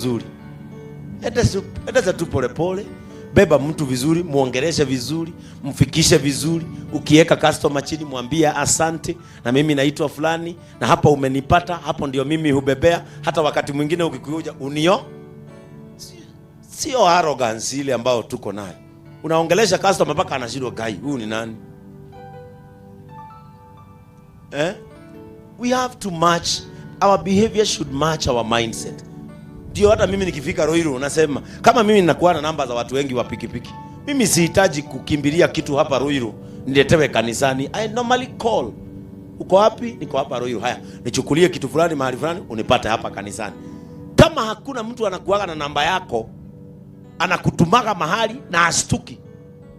Zuri. Endeza tu pole pole, beba mtu vizuri, muongeleshe vizuri, mfikishe vizuri. Ukiweka customer chini, mwambie asante, na mimi naitwa fulani, na hapa umenipata, hapo ndio mimi hubebea. Hata wakati mwingine ukikuja unio, sio arrogance ile ambayo tuko nayo. Unaongelesha customer mpaka anashindwa, gai huyu ni nani? We have to match, our behavior should match our mindset. Ndio hata mimi nikifika Ruiru unasema, kama mimi ninakuwa na namba za watu wengi wa pikipiki, mimi sihitaji kukimbilia kitu hapa Ruiru niletewe kanisani. I normally call. Uko wapi? Niko hapa Ruiru. Haya, nichukulie kitu fulani mahali fulani unipate hapa kanisani. Kama hakuna mtu anakuaga na namba yako, anakutumaga mahali na astuki,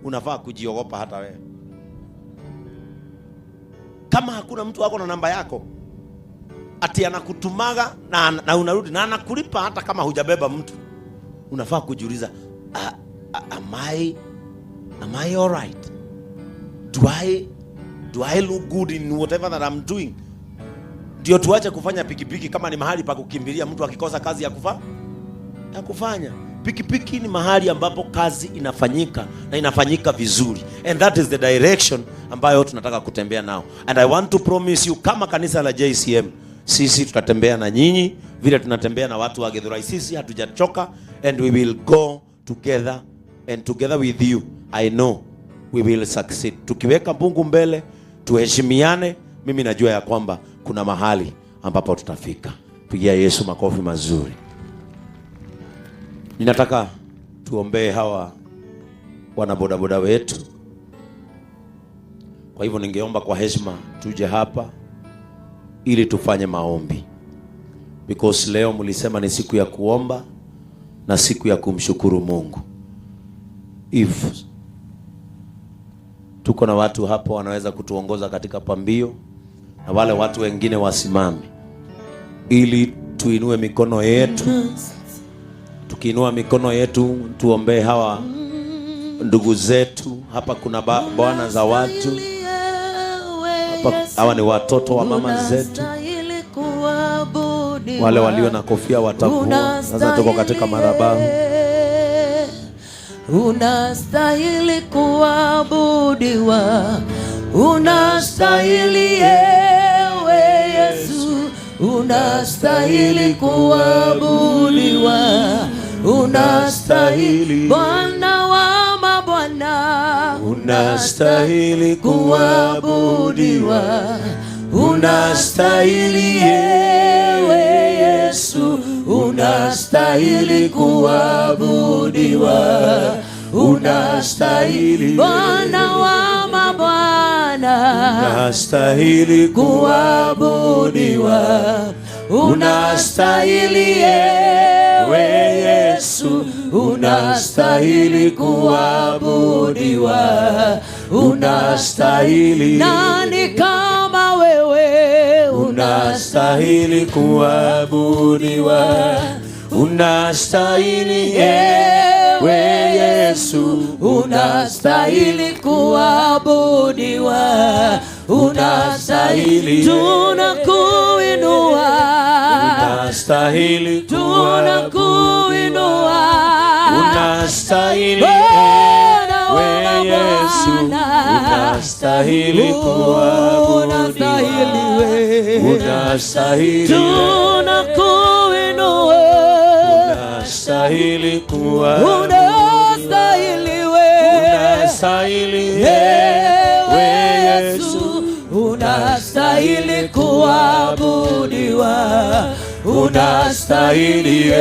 unafaa kujiogopa hata wewe. Kama hakuna mtu wako na namba yako, ati anakutumaga na unarudi na anakulipa hata kama hujabeba mtu, unafaa kujiuliza, am I all right? Do I look good in whatever that I'm doing? Ndio tuache kufanya pikipiki kama ni mahali pa kukimbilia mtu akikosa kazi ya kufanya. Pikipiki ni mahali ambapo kazi inafanyika na inafanyika vizuri, and that is the direction ambayo tunataka kutembea nao. And I want to promise you, kama kanisa la JCM, sisi tutatembea na nyinyi vile tunatembea na watu wa Githurai. Sisi hatujachoka, and we will go together, and together with you I know we will succeed. Tukiweka Mungu mbele, tuheshimiane, mimi najua ya kwamba kuna mahali ambapo tutafika. Pigia Yesu makofi mazuri. Ninataka tuombee hawa wana bodaboda wetu. Kwa hivyo ningeomba kwa heshima tuje hapa ili tufanye maombi, because leo mlisema ni siku ya kuomba na siku ya kumshukuru Mungu. If tuko na watu hapo wanaweza kutuongoza katika pambio, na wale watu wengine wasimame ili tuinue mikono yetu. Tukiinua mikono yetu tuombee hawa ndugu zetu. Hapa kuna bwana za watu hapa, hawa ni watoto wa mama zetu. Wale walio na kofia watakuwa. Sasa tuko katika madhabahu. Unastahili kuabudiwa, unastahili ewe Yesu, unastahili kuabudiwa, unastahili Bwana wa mabwana, unastahili kuabudiwa, unastahili ewe Yesu, unastahili kuabudiwa, unastahili Bwana wa mabwana, unastahili kuabudiwa, unastahili ewe Yesu, unastahili kuabudiwa, unastahili. Nani kama wewe? Unastahili kuabudiwa, unastahili ewe Yesu, unastahili kuabudiwa, unastahili. Tunakuinua, unastahili tunakuinua, unastahili ewe Yesu, unastahili kuabudiwa, unastahili. Tunakuinua, unastahili kuabudiwa, unastahili ewe Yesu, unastahili kuabudiwa, unastahili,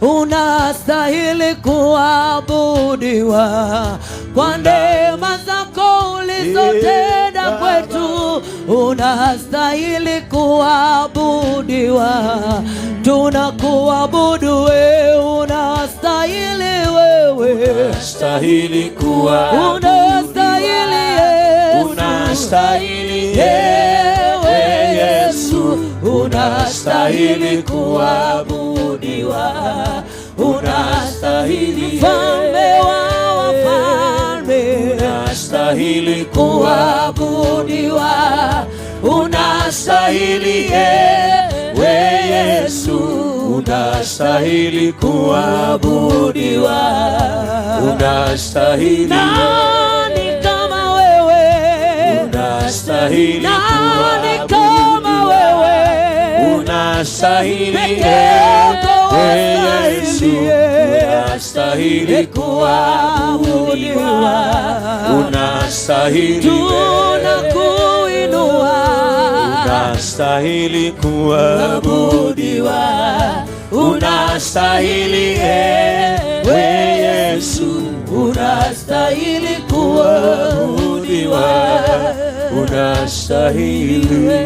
unastahili kuabudiwa. Kwa neema zako ulizotenda kwetu, unastahili kuabudiwa. Tunakuabudu wewe, unastahili wewe, unastahili kuabudiwa, unastahili ewe Yesu, unastahili kuabudiwa, unastahili Mfalme wa wafalme, unastahili kuabudiwa, unastahili ewe Yesu, unastahili kuabudiwa, unastahili. Nani kama wewe? Unastahili Nani kama wewe? Unastahili Yesu, unastahili kuabudiwa, unastahili. Tunakuinua, unastahili kuabudiwa, unastahili Yesu, unastahili kuabudiwa, unastahili.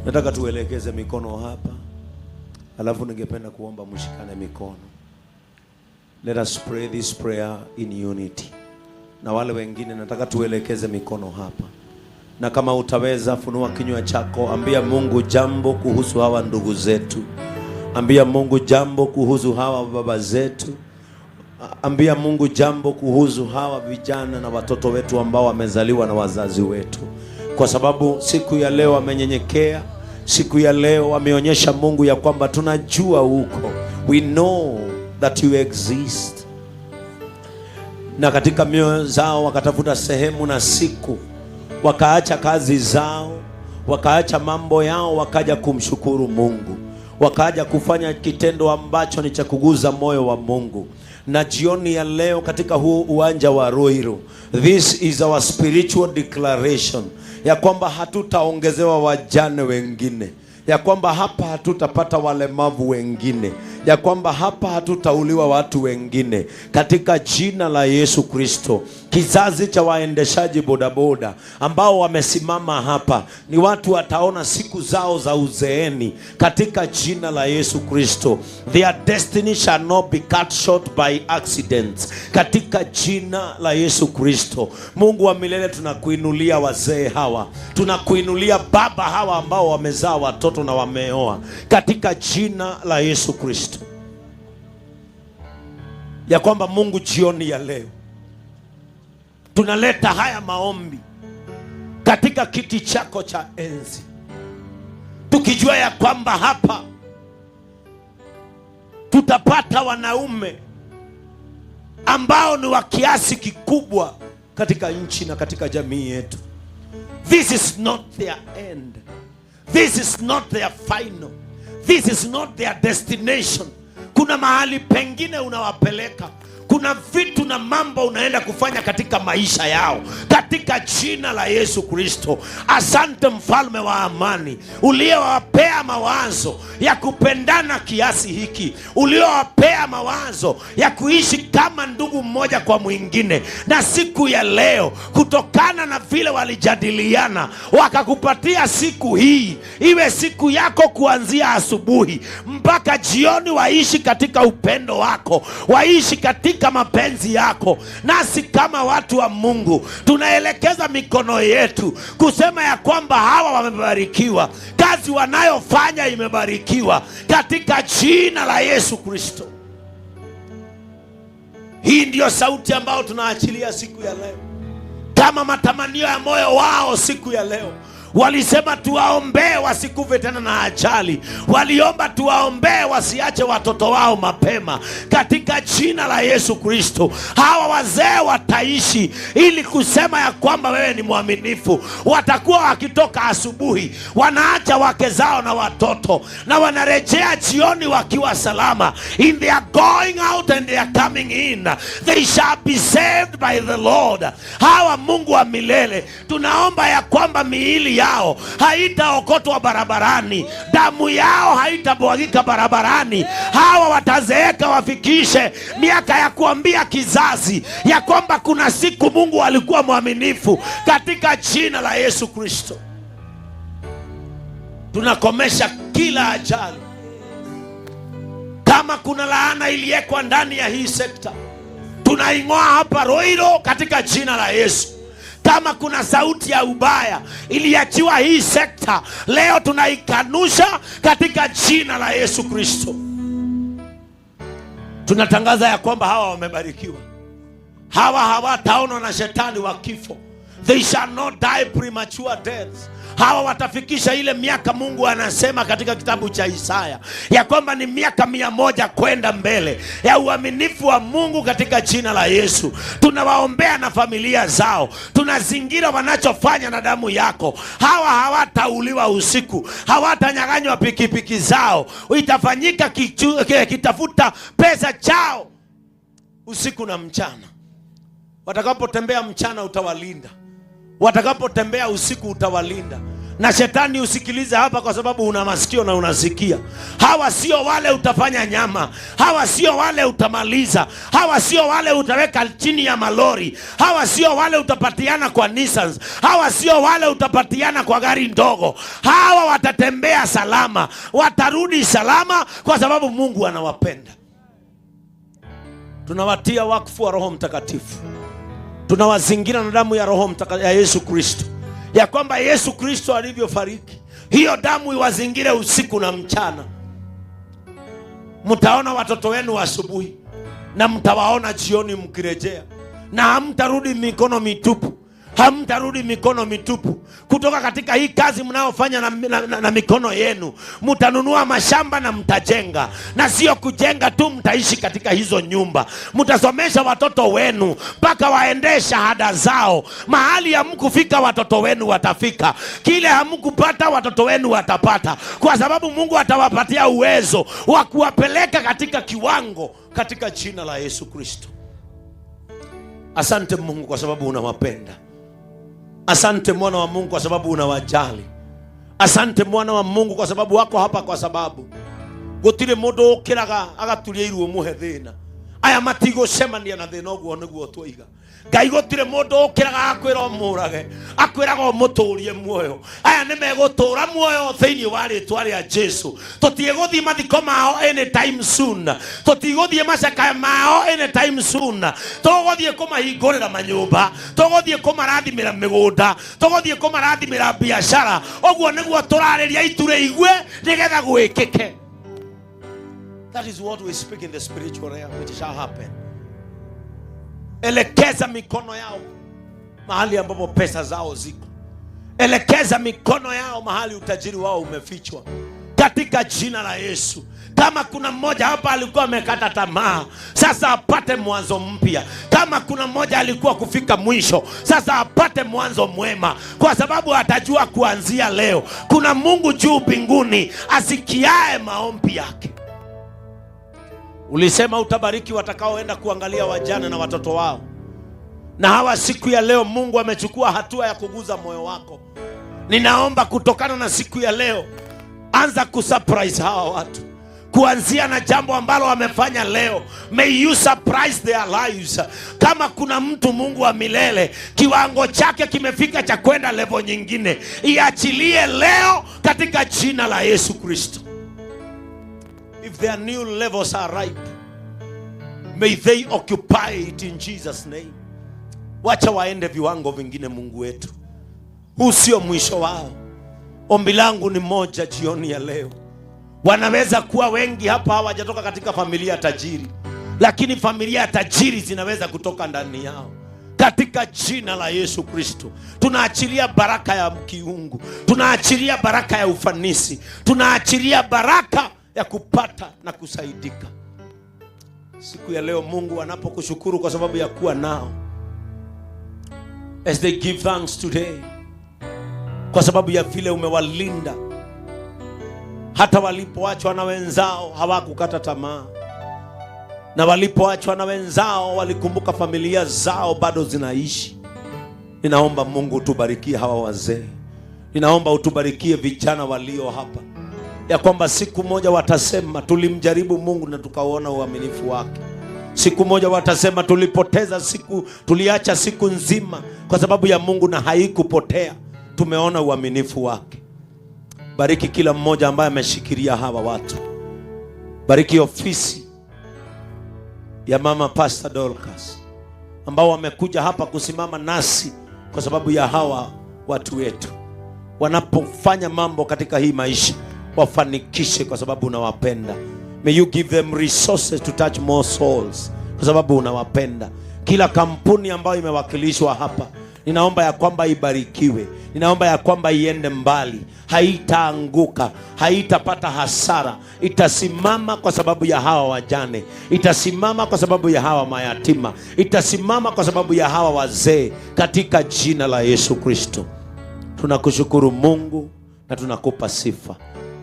Nataka tuelekeze mikono hapa, alafu ningependa kuomba mshikane mikono. Let us pray this prayer in unity. Na wale wengine nataka tuelekeze mikono hapa. Na kama utaweza, funua kinywa chako, ambia Mungu jambo kuhusu hawa ndugu zetu. Ambia Mungu jambo kuhusu hawa baba zetu. Ambia Mungu jambo kuhusu hawa vijana na watoto wetu ambao wamezaliwa na wazazi wetu. Kwa sababu siku ya leo wamenyenyekea, siku ya leo wameonyesha Mungu ya kwamba tunajua uko. We know that you exist. Na katika mioyo zao wakatafuta sehemu na siku, wakaacha kazi zao, wakaacha mambo yao, wakaja kumshukuru Mungu, wakaja kufanya kitendo ambacho ni cha kuguza moyo wa Mungu. Na jioni ya leo katika huu uwanja wa Ruiru, this is our spiritual declaration ya kwamba hatutaongezewa wajane wengine, ya kwamba hapa hatutapata walemavu wengine, ya kwamba hapa hatutauliwa watu wengine, katika jina la Yesu Kristo. Kizazi cha waendeshaji bodaboda ambao wamesimama hapa ni watu wataona siku zao za uzeeni, katika jina la Yesu Kristo. Their destiny shall not be cut short by accidents, katika jina la Yesu Kristo. Mungu wa milele, tunakuinulia wazee hawa, tunakuinulia baba hawa ambao wamezaa watoto na wameoa, katika jina la Yesu Kristo. Ya kwamba Mungu, jioni ya leo tunaleta haya maombi katika kiti chako cha enzi, tukijua ya kwamba hapa tutapata wanaume ambao ni wa kiasi kikubwa katika nchi na katika jamii yetu. This is not their end. This is not their final. This is not their destination. Kuna mahali pengine unawapeleka. Kuna vitu na mambo unaenda kufanya katika maisha yao, katika jina la Yesu Kristo. Asante mfalme wa amani, uliowapea mawazo ya kupendana kiasi hiki, uliowapea mawazo ya kuishi kama ndugu mmoja kwa mwingine. Na siku ya leo, kutokana na vile walijadiliana, wakakupatia siku hii iwe siku yako kuanzia asubuhi mpaka jioni. Waishi katika upendo wako, waishi katika mapenzi yako. Nasi kama watu wa Mungu tunaelekeza mikono yetu kusema ya kwamba hawa wamebarikiwa, kazi wanayofanya imebarikiwa, katika jina la Yesu Kristo. Hii ndiyo sauti ambayo tunaachilia siku ya leo, kama matamanio ya moyo wao siku ya leo. Walisema tuwaombee wasikufe tena na ajali. Waliomba tuwaombee wasiache watoto wao mapema, katika jina la Yesu Kristo. Hawa wazee wataishi ili kusema ya kwamba wewe ni mwaminifu. Watakuwa wakitoka asubuhi, wanaacha wake zao na watoto, na wanarejea jioni wakiwa salama. In they are going out and they are coming in, they shall be saved by the Lord. Hawa Mungu wa milele, tunaomba ya kwamba miili yao haitaokotwa barabarani, damu yao haitabwagika barabarani. Hawa watazeeka wafikishe miaka ya kuambia kizazi ya kwamba kuna siku Mungu alikuwa mwaminifu, katika jina la Yesu Kristo. Tunakomesha kila ajali. Kama kuna laana iliwekwa ndani ya hii sekta, tunaing'oa hapa Ruiru katika jina la Yesu. Kama kuna sauti ya ubaya iliachiwa hii sekta, leo tunaikanusha katika jina la Yesu Kristo. Tunatangaza ya kwamba hawa wamebarikiwa. Hawa hawataonwa na shetani wa kifo. They shall not die premature deaths. Hawa watafikisha ile miaka Mungu anasema katika kitabu cha Isaya ya kwamba ni miaka 100 kwenda mbele ya uaminifu wa Mungu katika jina la Yesu. Tunawaombea na familia zao, tunazingira wanachofanya na damu yako. Hawa hawatauliwa usiku, hawatanyang'anywa pikipiki zao. Itafanyika kitafuta pesa chao usiku na mchana. Watakapotembea mchana utawalinda, watakapotembea usiku utawalinda. Na shetani usikilize hapa, kwa sababu una masikio na unasikia. Hawa sio wale utafanya nyama, hawa sio wale utamaliza, hawa sio wale utaweka chini ya malori, hawa sio wale utapatiana kwa Nissan, hawa sio wale utapatiana kwa gari ndogo. Hawa watatembea salama, watarudi salama, kwa sababu Mungu anawapenda. Tunawatia wakfu wa Roho Mtakatifu, tunawazingira na damu ya Roho Mtakatifu ya Yesu Kristo, ya kwamba Yesu Kristo alivyofariki, hiyo damu iwazingire usiku na mchana. Mtaona watoto wenu asubuhi na mtawaona jioni mkirejea, na hamtarudi mikono mitupu. Hamtarudi mikono mitupu kutoka katika hii kazi mnaofanya na mikono yenu. Mtanunua mashamba na mtajenga, na sio kujenga tu, mtaishi katika hizo nyumba. Mtasomesha watoto wenu mpaka waendee shahada zao. Mahali hamkufika watoto wenu watafika, kile hamkupata watoto wenu watapata, kwa sababu Mungu atawapatia uwezo wa kuwapeleka katika kiwango, katika jina la Yesu Kristo. Asante Mungu kwa sababu unawapenda. Asante mwana wa Mungu kwa sababu unawajali. Asante mwana wa Mungu kwa sababu wako hapa, kwa sababu gutire mundu ukiraga agaturia iruo muhe thina. Aya matigo cemania na thina oguo niguo twiga. Ngai gutire mundu ukiraga akwira umurage, akwiraga umuturie muoyo. Aya ni megutura muoyo thiini wa ritwa ria Jesu. Tutiguthie mathiko mao anytime soon, tutiguthie macaka mao anytime soon. Tuguthie kumahingurira manyumba, tuguthie kumarathimira migunda, tuguthie kumarathimira biashara. Oguo niguo turariria iture igwe nigetha gwikike. That is what we speak in the spiritual realm. It shall happen. Elekeza mikono yao mahali ambapo pesa zao ziko. Elekeza mikono yao mahali utajiri wao umefichwa, katika jina la Yesu. Kama kuna mmoja hapa alikuwa amekata tamaa, sasa apate mwanzo mpya. Kama kuna mmoja alikuwa kufika mwisho, sasa apate mwanzo mwema, kwa sababu atajua kuanzia leo kuna Mungu juu mbinguni asikiae maombi yake. Ulisema utabariki watakaoenda kuangalia wajane na watoto wao. Na hawa siku ya leo Mungu amechukua hatua ya kuguza moyo wako. Ninaomba kutokana na siku ya leo, anza kusurprise hawa watu. Kuanzia na jambo ambalo wamefanya leo, may you surprise their lives. Kama kuna mtu Mungu wa milele kiwango chake kimefika cha kwenda level nyingine, iachilie leo katika jina la Yesu Kristo. If their new levels are ripe, may they occupy it in Jesus' name. Wacha waende viwango vingine Mungu wetu. Huu sio mwisho wao. Ombi langu ni moja jioni ya leo. Wanaweza kuwa wengi hapa hawajatoka katika familia tajiri, lakini familia tajiri zinaweza kutoka ndani yao. Katika jina la Yesu Kristo, tunaachilia baraka ya kiungu, tunaachilia baraka ya ufanisi, tunaachilia baraka ya kupata na kusaidika. Siku ya leo Mungu anapokushukuru kwa sababu ya kuwa nao, as they give thanks today, kwa sababu ya vile umewalinda, hata walipoachwa na wenzao hawakukata tamaa, na walipoachwa na wenzao walikumbuka familia zao bado zinaishi. Ninaomba Mungu utubarikie hawa wazee, ninaomba utubarikie vijana walio hapa, ya kwamba siku moja watasema tulimjaribu Mungu na tukaona uaminifu wake. Siku moja watasema tulipoteza siku, tuliacha siku nzima kwa sababu ya Mungu na haikupotea, tumeona uaminifu wake. Bariki kila mmoja ambaye ameshikilia hawa watu. Bariki ofisi ya Mama Pastor Dorcas ambao wamekuja hapa kusimama nasi kwa sababu ya hawa watu wetu. Wanapofanya mambo katika hii maisha, wafanikishe kwa sababu unawapenda. May you give them resources to touch more souls kwa sababu unawapenda. Kila kampuni ambayo imewakilishwa hapa, ninaomba ya kwamba ibarikiwe, ninaomba ya kwamba iende mbali, haitaanguka, haitapata hasara, itasimama kwa sababu ya hawa wajane, itasimama kwa sababu ya hawa mayatima, itasimama kwa sababu ya hawa wazee, katika jina la Yesu Kristo. Tunakushukuru Mungu na tunakupa sifa.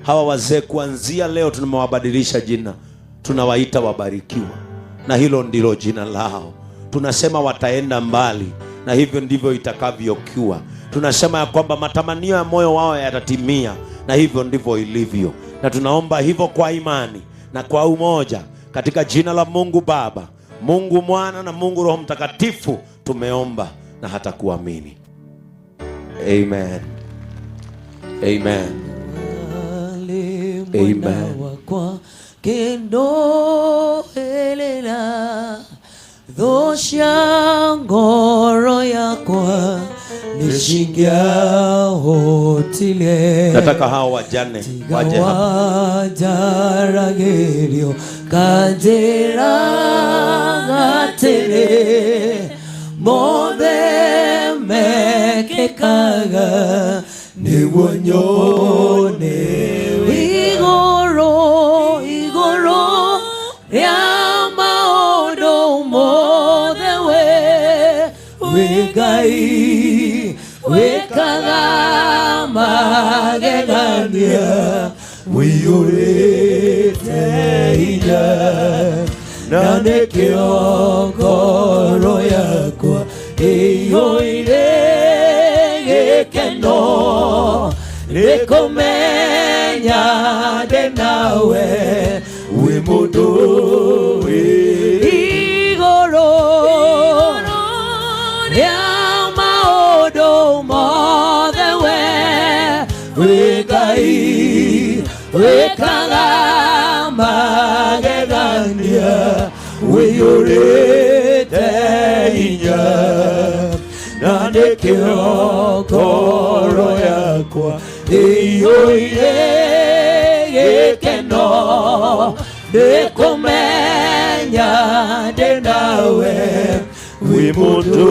Hawa wazee kuanzia leo tumewabadilisha jina, tunawaita wabarikiwa, na hilo ndilo jina lao. Tunasema wataenda mbali, na hivyo ndivyo itakavyokuwa. Tunasema ya kwamba matamanio ya moyo wao yatatimia, na hivyo ndivyo ilivyo. Na tunaomba hivyo kwa imani na kwa umoja, katika jina la Mungu Baba, Mungu Mwana na Mungu Roho Mtakatifu tumeomba na hata kuamini. Amen. Amen. Amen. Kendo elela dosha ngoro yakwa nishingia hotile. Nataka hao wajane waje hapa. Wajaragerio kajera gatele mode mekekaga ni wonyone igoro yama odo modewe wegai wekaga magegania wiyurete ija nane kiokoro yakwa iyoire gekeno rekomenya denawe wimudu igoro yama odo modewe wekai wekaga magegania wiyurete inya nane kiokoro yakwa iyoire gekeno nekomenya denawe wimudu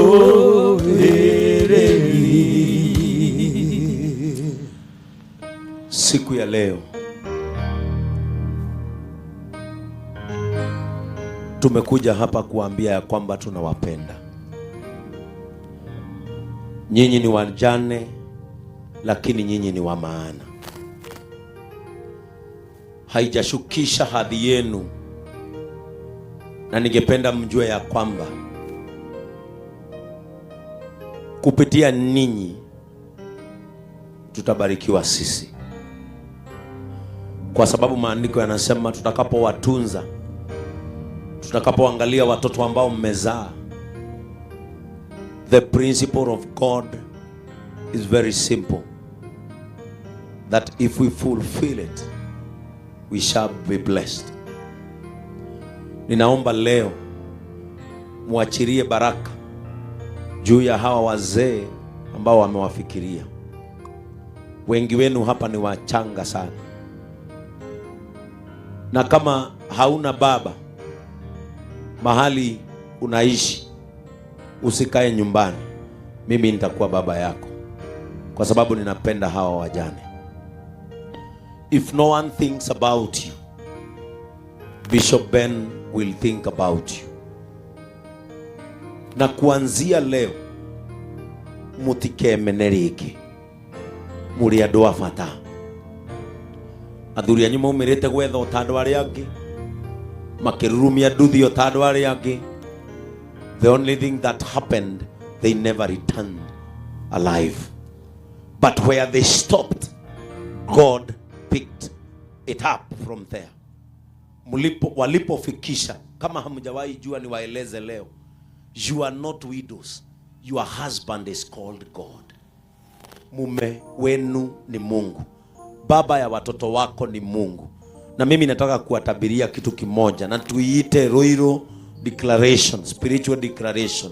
siku ya leo. Tumekuja hapa kuambia ya kwamba tunawapenda. Nyinyi ni wajane, lakini nyinyi ni wa maana. Haijashukisha hadhi yenu, na ningependa mjue ya kwamba kupitia ninyi tutabarikiwa sisi, kwa sababu maandiko yanasema tutakapowatunza, tutakapoangalia watoto ambao mmezaa. The principle of God is very simple, that if we fulfill it, we shall be blessed. Ninaomba leo muachirie baraka juu ya hawa wazee ambao wamewafikiria. Wengi wenu hapa ni wachanga sana, na kama hauna baba mahali unaishi, usikae nyumbani. Mimi nitakuwa baba yako, kwa sababu ninapenda hawa wajane. If no one thinks about you, Bishop Ben will think about you. Na kuanzia leo mutikemenereke, muri andu a bata. Athuri anyu maumirite gwetha utandwa ari angi, makirurumia nduthi utandwa ari angi. The only thing that happened, they never returned alive. But where they stopped, God picked it up from there. Walipofikisha, kama hamjawahi jua niwaeleze leo, you are not widows. Your husband is called God. Mume wenu ni Mungu. Baba ya watoto wako ni Mungu. Na mimi nataka kuwatabiria kitu kimoja, na tuiite Roiro declaration, spiritual declaration.